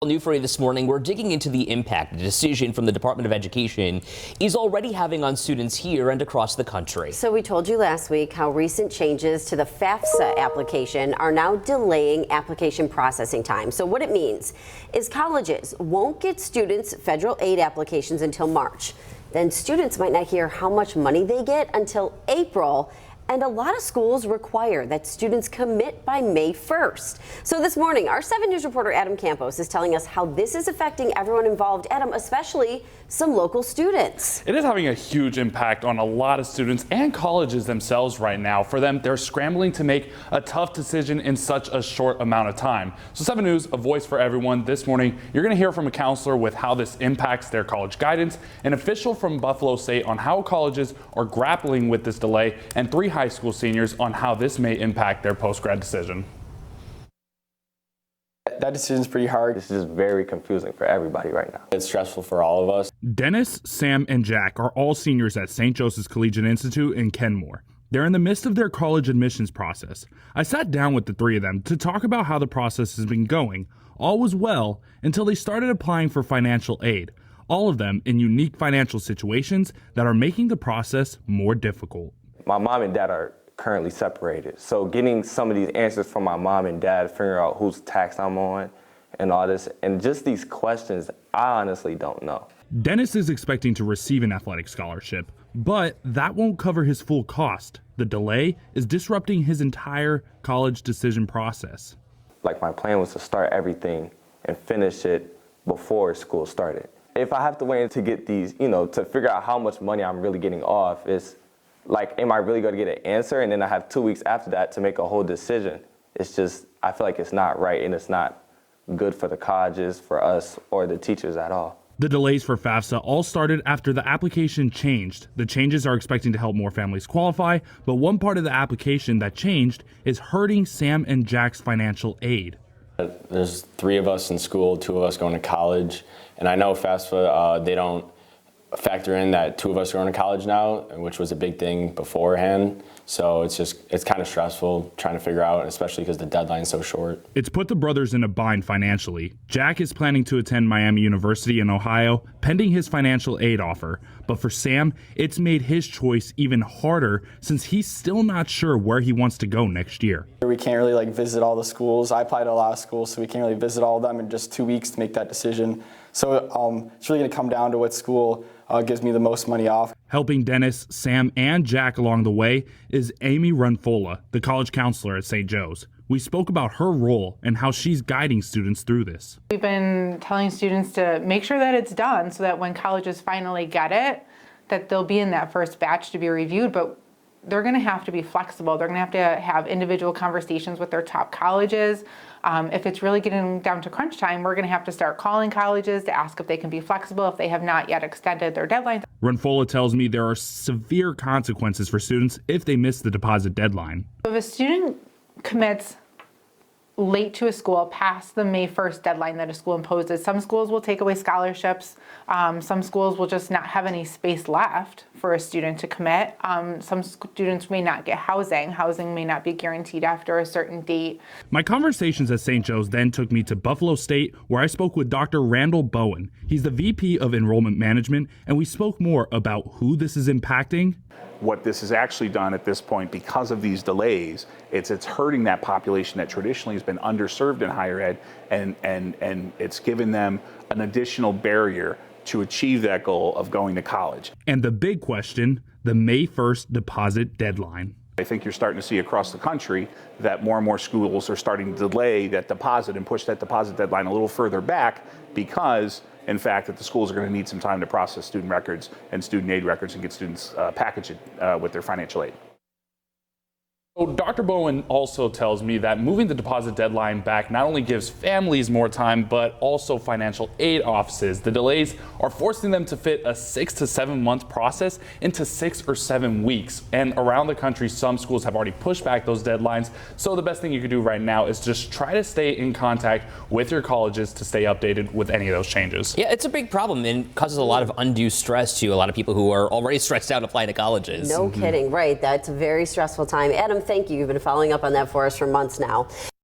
New for you this morning, we're digging into the impact the decision from the Department of Education is already having on students here and across the country. So we told you last week how recent changes to the FAFSA application are now delaying application processing time. So what it means is colleges won't get students federal aid applications until March. Then students might not hear how much money they get until April. And a lot of schools require that students commit by May 1st. So this morning, our 7 News reporter Adam Campos is telling us how this is affecting everyone involved. Adam, especially some local students. It is having a huge impact on a lot of students and colleges themselves right now. For them, they're scrambling to make a tough decision in such a short amount of time. So 7 News, a voice for everyone. This morning, you're going to hear from a counselor with how this impacts their college guidance, an official from Buffalo State on how colleges are grappling with this delay, and 3 high school seniors on how this may impact their post-grad decision. That decision's pretty hard. It's just very confusing for everybody right now. It's stressful for all of us. Dennis, Sam, and Jack are all seniors at St. Joseph's Collegiate Institute in Kenmore. They're in the midst of their college admissions process. I sat down with the 3 of them to talk about how the process has been going. All was well until they started applying for financial aid. All of them in unique financial situations that are making the process more difficult. My mom and dad are currently separated. So getting some of these answers from my mom and dad, figuring out whose tax I'm on and all this, and just these questions, I honestly don't know. Dennis is expecting to receive an athletic scholarship, but that won't cover his full cost. The delay is disrupting his entire college decision process. Like, my plan was to start everything and finish it before school started. If I have to wait to get these, to figure out how much money I'm really getting off, it's like, am I really going to get an answer? And then I have 2 weeks after that to make a whole decision. It's just, I feel like it's not right, and it's not good for the colleges, for us, or the teachers at all. The delays for FAFSA all started after the application changed. The changes are expecting to help more families qualify, but one part of the application that changed is hurting Sam and Jack's financial aid. There's 3 of us in school, 2 of us going to college, and I know FAFSA, they don't factor in that 2 of us are going to college now, which was a big thing beforehand. So it's kind of stressful trying to figure out, especially because the deadline's so short. It's put the brothers in a bind financially. Jack is planning to attend Miami University in Ohio, pending his financial aid offer. But for Sam, it's made his choice even harder since he's still not sure where he wants to go next year. We can't really visit all the schools. I applied to a lot of schools, so we can't really visit all of them in just 2 weeks to make that decision. So it's really going to come down to what school gives me the most money off. Helping Dennis, Sam, and Jack along the way is Amy Runfola, the college counselor at St. Joe's. We spoke about her role and how she's guiding students through this. We've been telling students to make sure that it's done so that when colleges finally get it, that they'll be in that first batch to be reviewed, but they're going to have to be flexible. They're going to have individual conversations with their top colleges. If it's really getting down to crunch time, we're going to have to start calling colleges to ask if they can be flexible if they have not yet extended their deadlines. Runfola tells me there are severe consequences for students if they miss the deposit deadline. If a student commits late to a school past the May 1st deadline that a school imposes, some schools will take away scholarships. Some schools will just not have any space left for a student to commit. Some students may not get housing. Housing may not be guaranteed after a certain date. My conversations at St. Joe's then took me to Buffalo State, where I spoke with Dr. Randall Bowen. He's the VP of Enrollment Management, and we spoke more about who this is impacting. What this has actually done at this point, because of these delays, it's hurting that population that traditionally has been underserved in higher ed, and it's given them an additional barrier to achieve that goal of going to college. And the big question, the May 1st deposit deadline. I think you're starting to see across the country that more and more schools are starting to delay that deposit and push that deposit deadline a little further back because, in fact, that the schools are going to need some time to process student records and student aid records and get students packaged with their financial aid. So Dr. Bowen also tells me that moving the deposit deadline back not only gives families more time, but also financial aid offices. The delays are forcing them to fit a 6 to 7 month process into 6 or 7 weeks. And around the country, some schools have already pushed back those deadlines. So the best thing you can do right now is just try to stay in contact with your colleges to stay updated with any of those changes. Yeah, it's a big problem and causes a lot of undue stress to a lot of people who are already stressed out applying to colleges. No kidding, right? That's a very stressful time. Adam, thank you. You've been following up on that for us for months now.